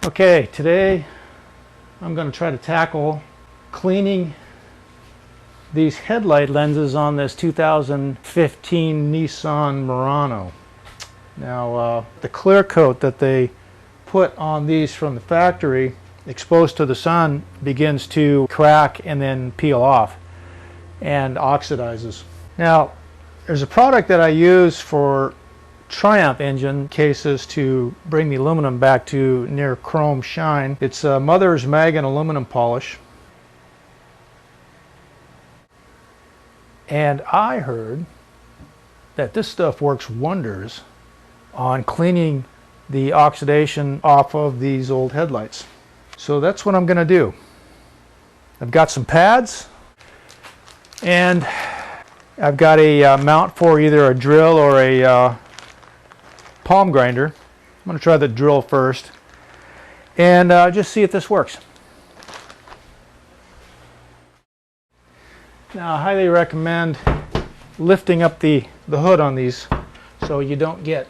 Okay, today I'm going to try to tackle cleaning these headlight lenses on this 2015 Nissan Murano. Now, the clear coat that they put on these from the factory, exposed to the sun, begins to crack and then peel off and oxidizes. Now, there's a product that I use for Triumph engine cases to bring the aluminum back to near chrome shine. It's a Mother's Mag aluminum polish. And I heard that this stuff works wonders on cleaning the oxidation off of these old headlights. So that's what I'm going to do. I've got some pads, and I've got a mount for either a drill or a palm grinder. I'm going to try the drill first and just see if this works. Now, I highly recommend lifting up the hood on these so you don't get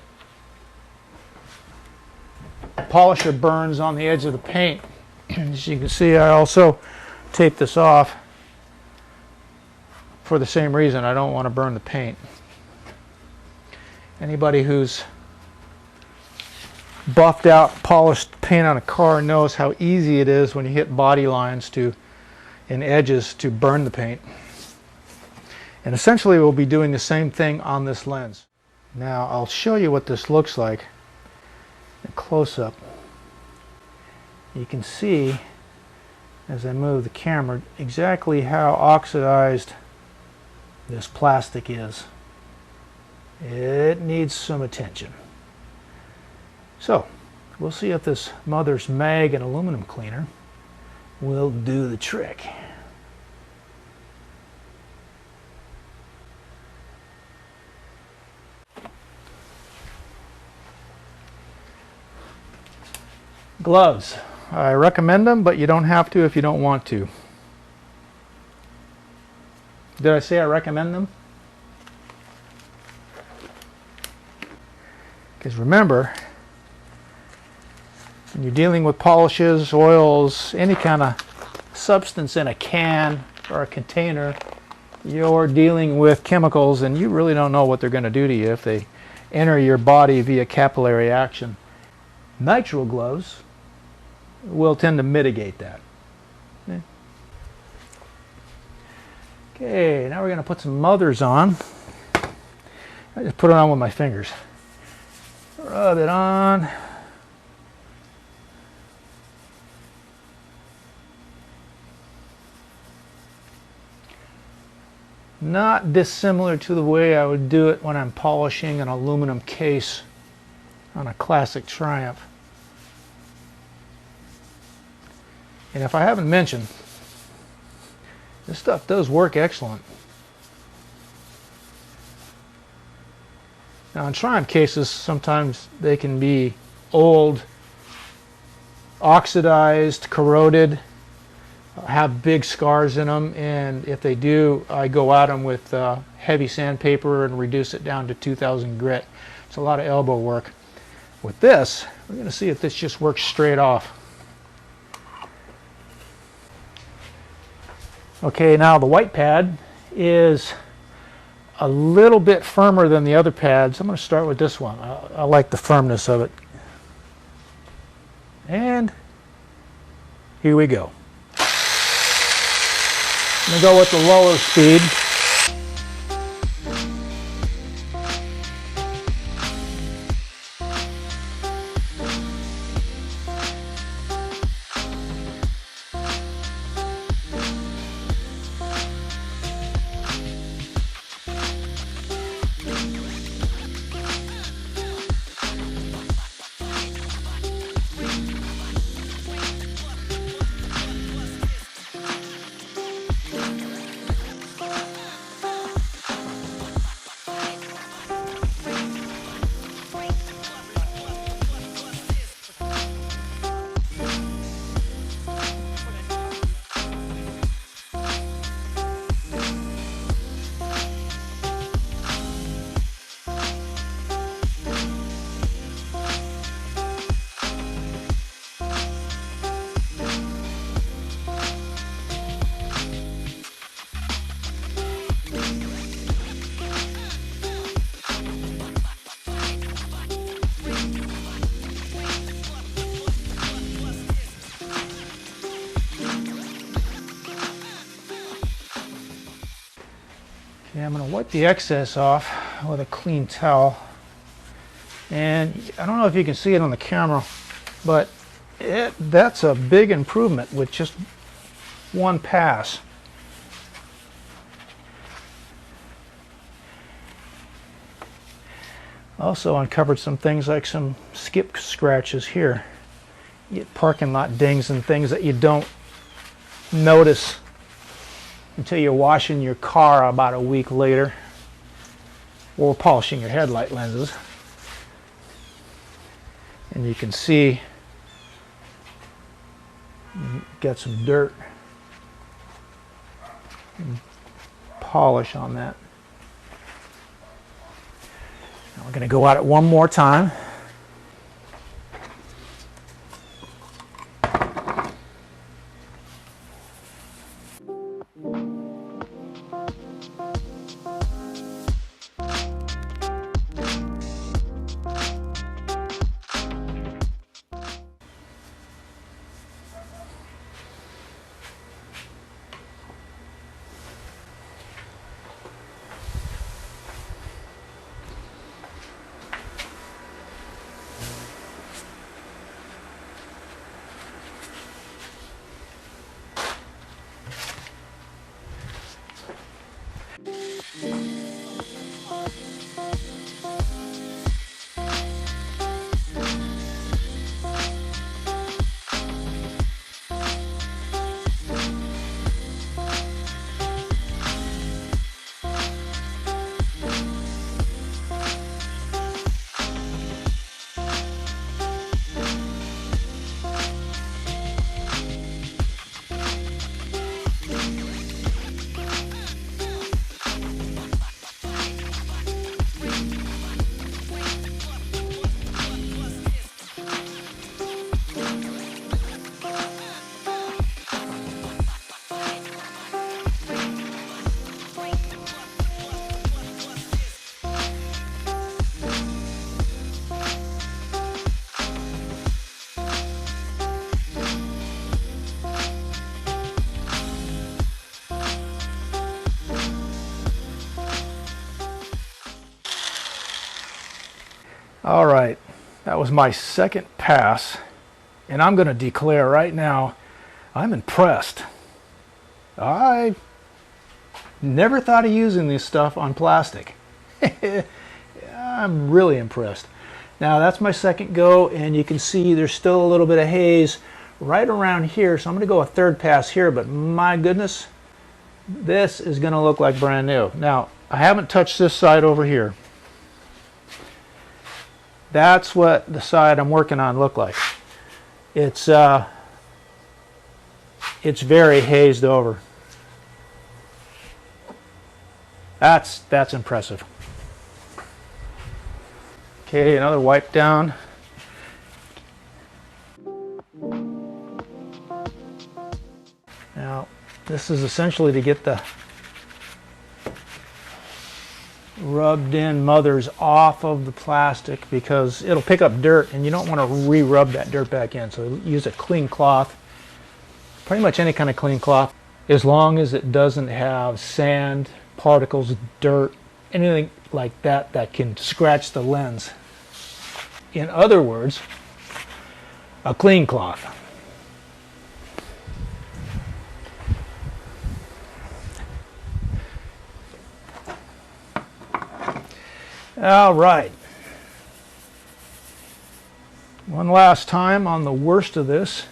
polisher burns on the edge of the paint. As you can see, I also tape this off for the same reason. I don't want to burn the paint. Anybody who's buffed out polished paint on a car knows how easy it is when you hit body lines and edges to burn the paint. And essentially we'll be doing the same thing on this lens. Now I'll show you what this looks like in close-up. You can see as I move the camera exactly how oxidized this plastic is. It needs some attention. So we'll see if this Mother's Mag and aluminum cleaner will do the trick. Gloves. I recommend them, but you don't have to if you don't want to. Did I say I recommend them? Because remember, when you're dealing with polishes, oils, any kind of substance in a can or a container, you're dealing with chemicals and you really don't know what they're going to do to you if they enter your body via capillary action. Nitrile gloves will tend to mitigate that. Okay, now we're going to put some Mothers on. I just put it on with my fingers. Rub it on. Not dissimilar to the way I would do it when I'm polishing an aluminum case on a classic Triumph. And if I haven't mentioned, this stuff does work excellent. Now in Triumph cases, sometimes they can be old, oxidized, corroded, have big scars in them, and if they do, I go at them with heavy sandpaper and reduce it down to 2000 grit. It's a lot of elbow work. With this, we're going to see if this just works straight off. Okay, now the white pad is a little bit firmer than the other pads. I'm going to start with this one. I like the firmness of it. And here we go. I'm going to go with the lower speed. Okay, I'm going to wipe the excess off with a clean towel. And I don't know if you can see it on the camera, but that's a big improvement with just one pass. Also uncovered some things like some skip scratches here. You get parking lot dings and things that you don't notice until you're washing your car about a week later, or polishing your headlight lenses. And you can see you got some dirt and polish on that. Now we're going to go at it one more time. All right, that was my second pass, and I'm going to declare right now, I'm impressed. I never thought of using this stuff on plastic. I'm really impressed. Now that's my second go, and you can see there's still a little bit of haze right around here, so I'm going to go a third pass here, but my goodness, this is going to look like brand new. Now, I haven't touched this side over here. That's what the side I'm working on look like. It's very hazed over. That's impressive. Okay, another wipe down. Now, this is essentially to get the rubbed in mothers off of the plastic, because it'll pick up dirt and you don't want to re-rub that dirt back in. So use a clean cloth, pretty much any kind of clean cloth, as long as it doesn't have sand, particles, dirt, anything like that that can scratch the lens. In other words, a clean cloth. All right. One last time on the worst of this.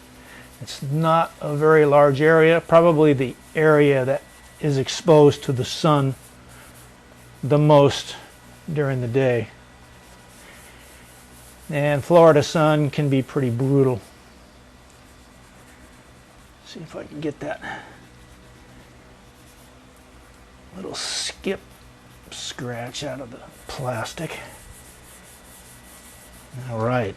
It's not a very large area, probably the area that is exposed to the sun the most during the day. And Florida sun can be pretty brutal. See if I can get that little skip scratch out of the plastic. All right.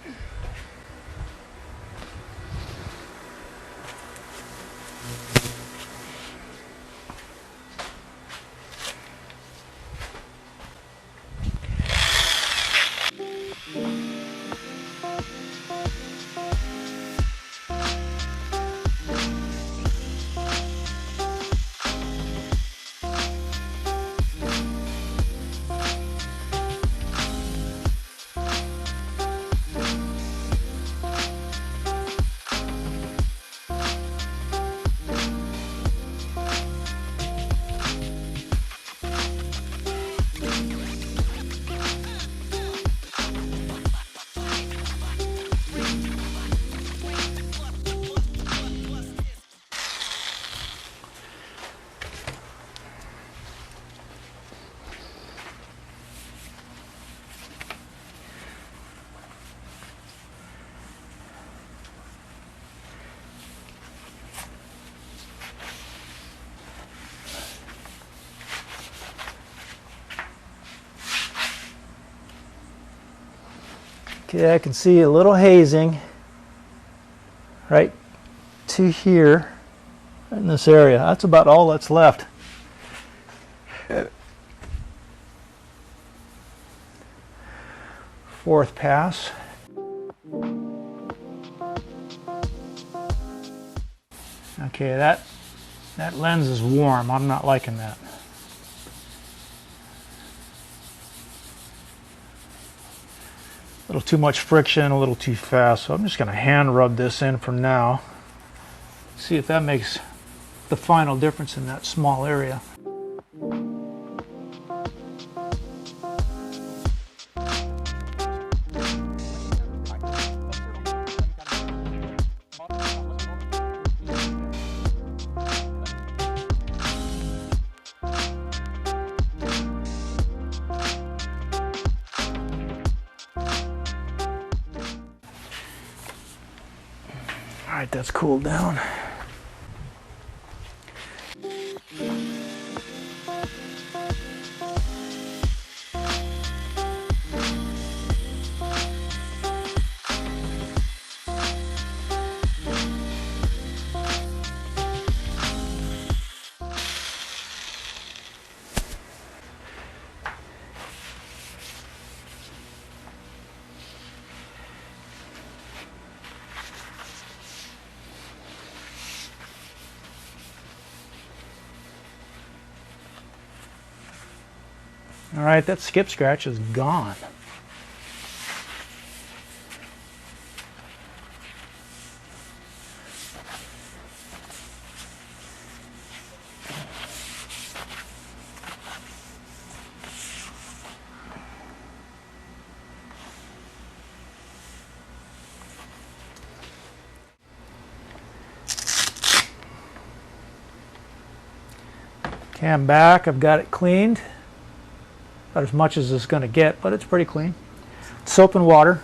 Okay, I can see a little hazing right to here in this area. That's about all that's left. Fourth pass. Okay, that lens is warm. I'm not liking that. A little too much friction, a little too fast. So I'm just going to hand rub this in for now. See if that makes the final difference in that small area. All right, that's cooled down. All right, that skip scratch is gone. Okay, I'm back. I've got it cleaned. About as much as it's going to get, but it's pretty clean. Soap and water.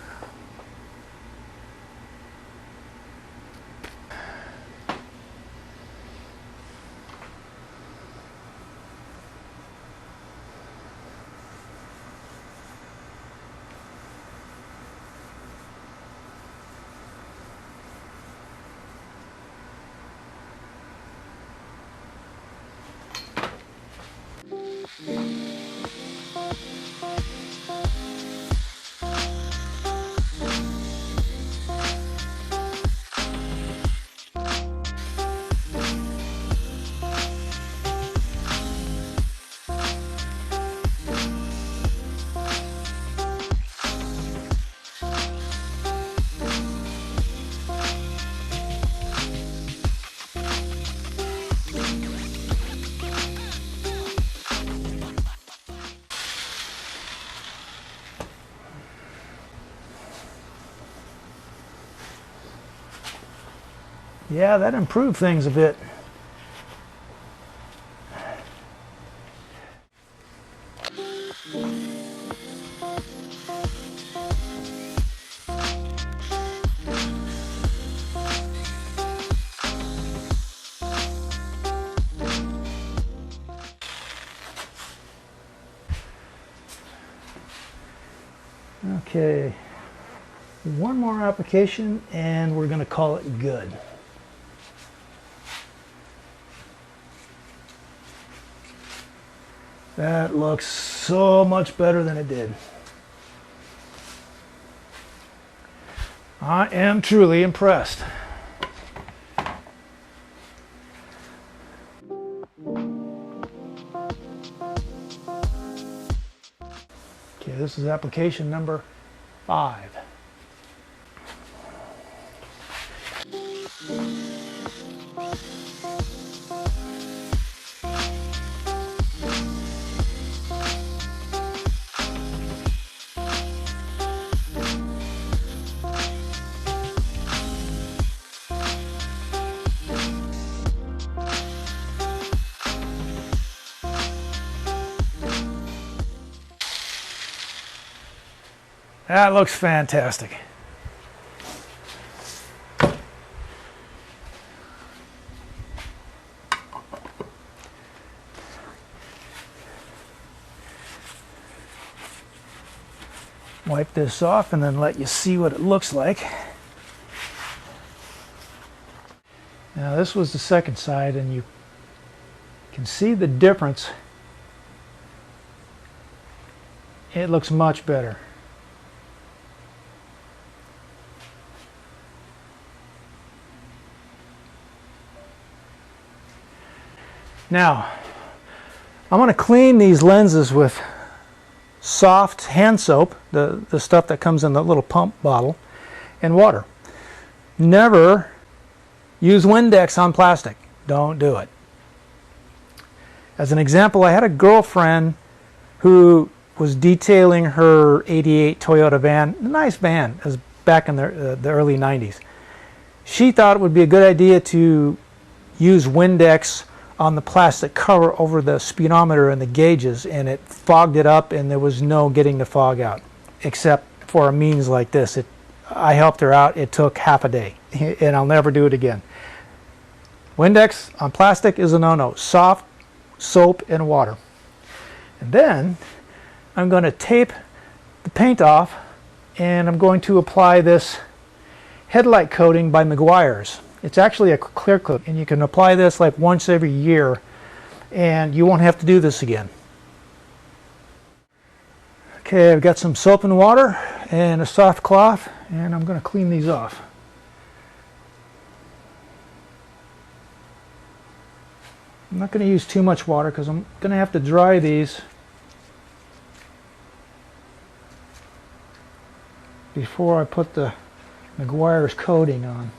Yeah, that improved things a bit. Okay, one more application and we're going to call it good. That looks so much better than it did. I am truly impressed. Okay, this is application number 5. That looks fantastic. wipe this off and then let you see what it looks like. Now this was the second side, and you can see the difference. It looks much better. Now, I'm going to clean these lenses with soft hand soap, the stuff that comes in the little pump bottle, and water. Never use Windex on plastic. Don't do it. As an example, I had a girlfriend who was detailing her '88 Toyota van, a nice van, as back in the early '90s. She thought it would be a good idea to use Windex on the plastic cover over the speedometer and the gauges, and it fogged it up, and there was no getting the fog out, except for a means like this. I helped her out. It took half a day, and I'll never do it again. Windex on plastic is a no-no. Soft soap and water. And then I'm going to tape the paint off, and I'm going to apply this Headlight coating by Meguiar's. It's actually a clear coat, and you can apply this like once every year, and you won't have to do this again. Okay, I've got some soap and water and a soft cloth, and I'm going to clean these off. I'm not going to use too much water because I'm going to have to dry these before I put the Meguiar's coating on.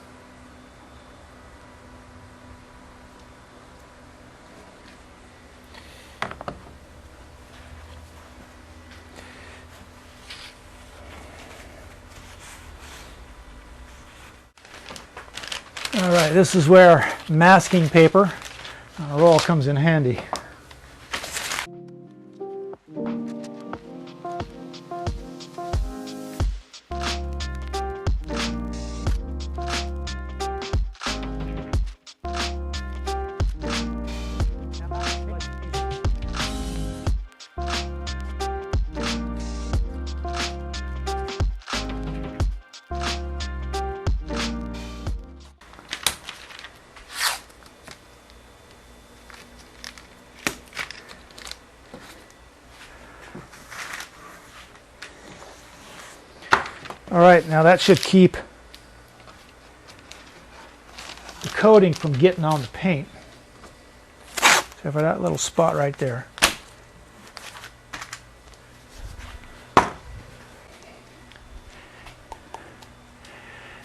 All right, this is where masking paper roll comes in handy. All right, now that should keep the coating from getting on the paint. Except for that little spot right there.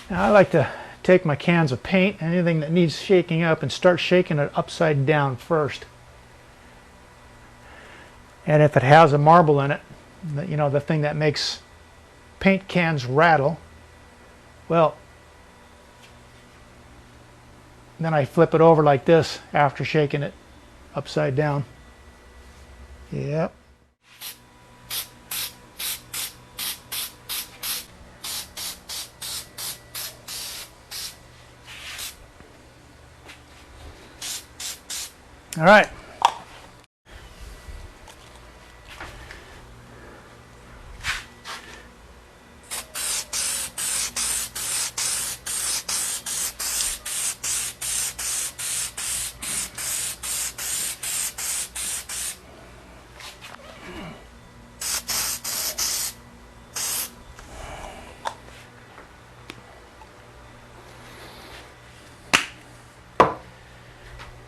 Now I like to take my cans of paint, anything that needs shaking up, and start shaking it upside down first. And if it has a marble in it, you know, the thing that makes paint cans rattle, well, then I flip it over like this after shaking it upside down. Yep. All right.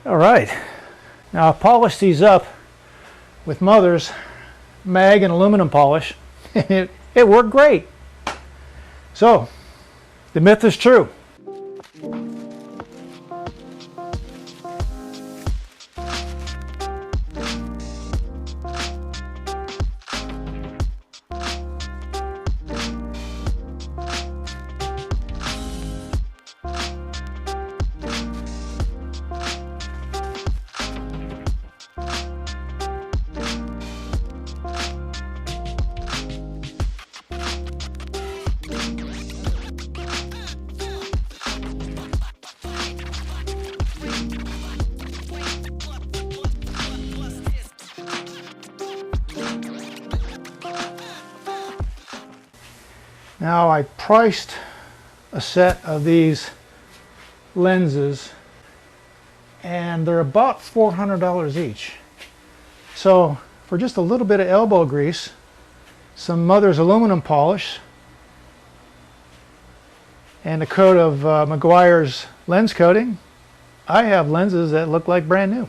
All right, now I'll polish these up with Mother's mag and aluminum polish. It worked great. So, the myth is true. Now I priced a set of these lenses and they're about $400 each. So for just a little bit of elbow grease, some Mother's aluminum polish, and a coat of Meguiar's lens coating, I have lenses that look like brand new.